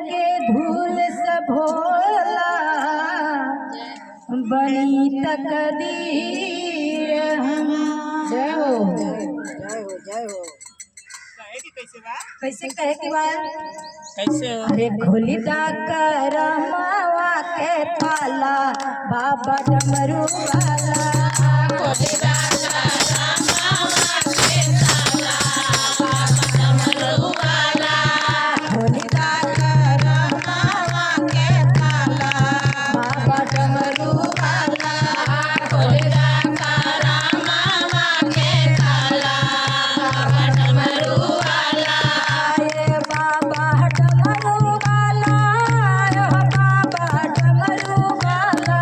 के धूल से भोला बनी तकदीर हम। जय हो जय हो जय हो। कैसे कहे के बाद कैसे? अरे खोली दा करमवा के ताला बाबा डमरू वाला। खोली दा करमवा के ताला बाबा डमरू वाला। खोली दा करमवा के ताला बाबा डमरू वाला। खोली दा करमवा के ताला बाबा डमरू वाला। ये बाबा डमरू वाला, यो बाबा डमरू वाला,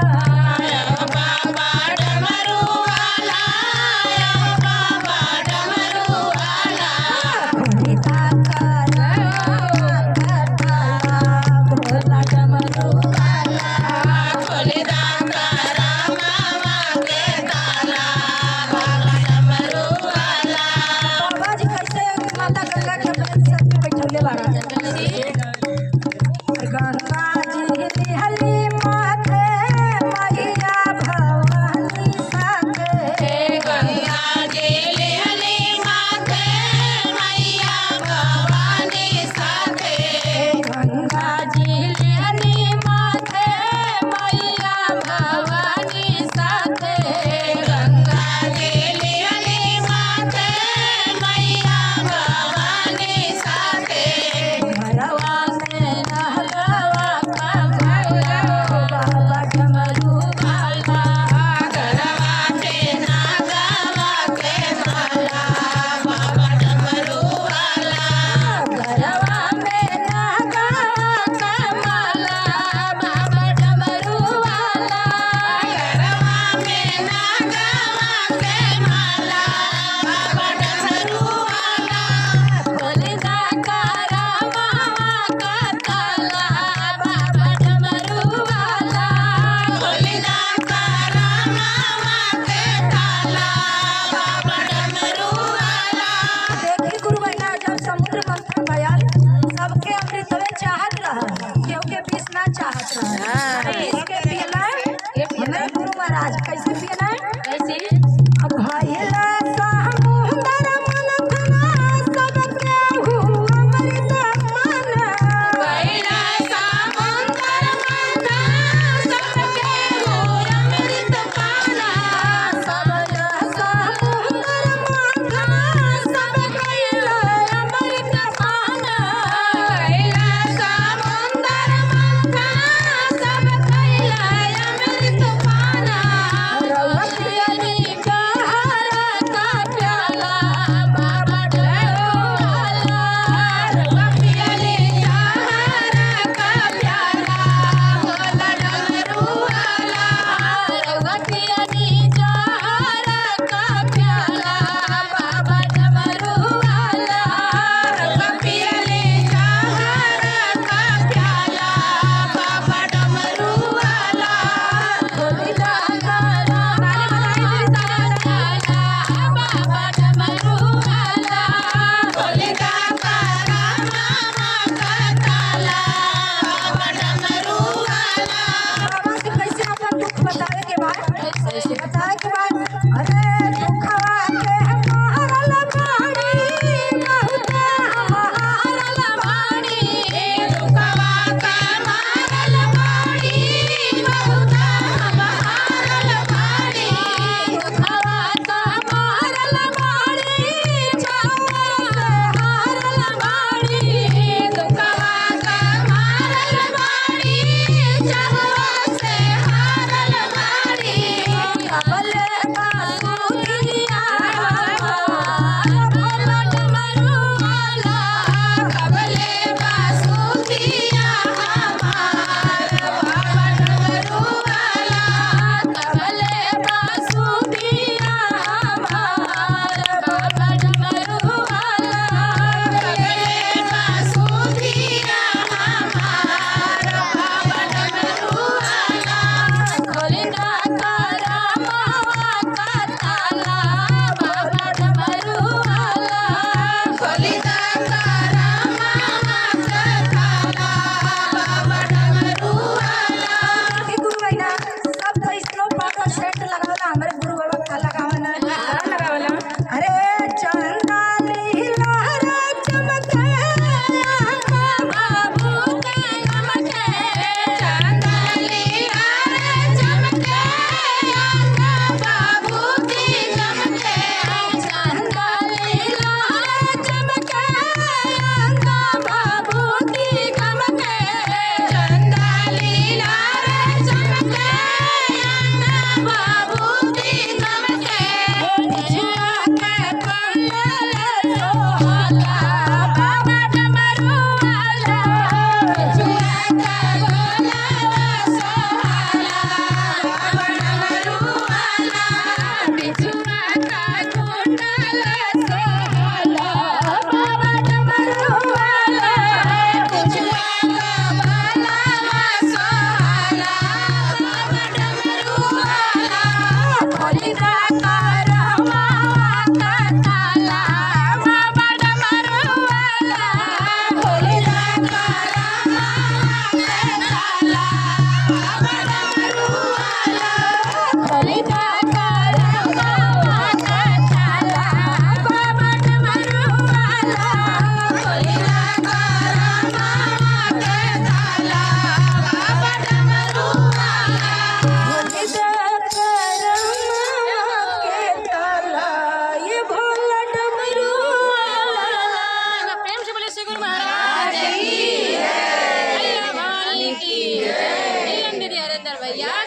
यो बाबा डमरू वाला, यो बाबा डमरू वाला। खोली दा करमवा के ताला भोला डमरू वाला। खोली दा करमवा के ताला बाबा डमरू वाला। बाबा जी कैसे माता गंगा के सर पे बैठले बाड़ा। गंगा जी दिहली माथे मैया भवानी साथे। गंगा जी दिहली माथे मैया भवानी साथे। गंगा जी दिहली माथे मैया भवानी साथे। गंगा जी दिहली माथे मैया भवानी साथे। घरवा में नहलवा का भैया बाबा डमरू वाला। घरवा में नागवा के माला बाबा डमरू वाला। घरवा में नागवा का माला बाबा डमरू वाला। घरवा में नागवा के माला बाबा डमरू वाला। खोली दा करमवा के ताला बाबा डमरू वाला। खोली दा करमवा के ताला बाबा डमरू वाला। देखी गुरु बहिना जब समुद्र मंथन भयल सबके अमृतवे चाहत रहा, केहू के विष ना चाहत रहा। इसके पियला हमारे गुरु महाराज कैसे पियला कैसे भइल समुद्र मंथन सब केहू अमृत पान। भइल समुद्र मंथन सब केहू अमृत पान। सब समुद्र मंथन सब कइल अमृत पान। भइल समुद्र मंथन सब कइल अमृत पान। रउआ पियली जहर का प्याला बाबा डमरू वाला। रउआ पियली जहर का प्याला भोला डमरू वाला। रउआ पियली जहर का प्याला बाबा डमरू वाला। रउआ पियली जहर का प्याला बाबा डमरू वाला। खोली दा करमवा के ताला बाबा डमरू वाला। खोली दा करमवा के ताला बाबा डमरू वाला। बाबा से कैसे अपन दुख बतावे के बाद कैसे बतावे के बाद अरे दुखवा के मारल बाड़ी बहुत हारल बाड़ी। दुखवा के मारल बाड़ी बहुत हारल बाड़ी। दुखवा के मारल बाड़ी छावा से हारल बाड़ी। दुखवा के मारल बाड़ी छावा से हारल बाड़ी। अबले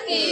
की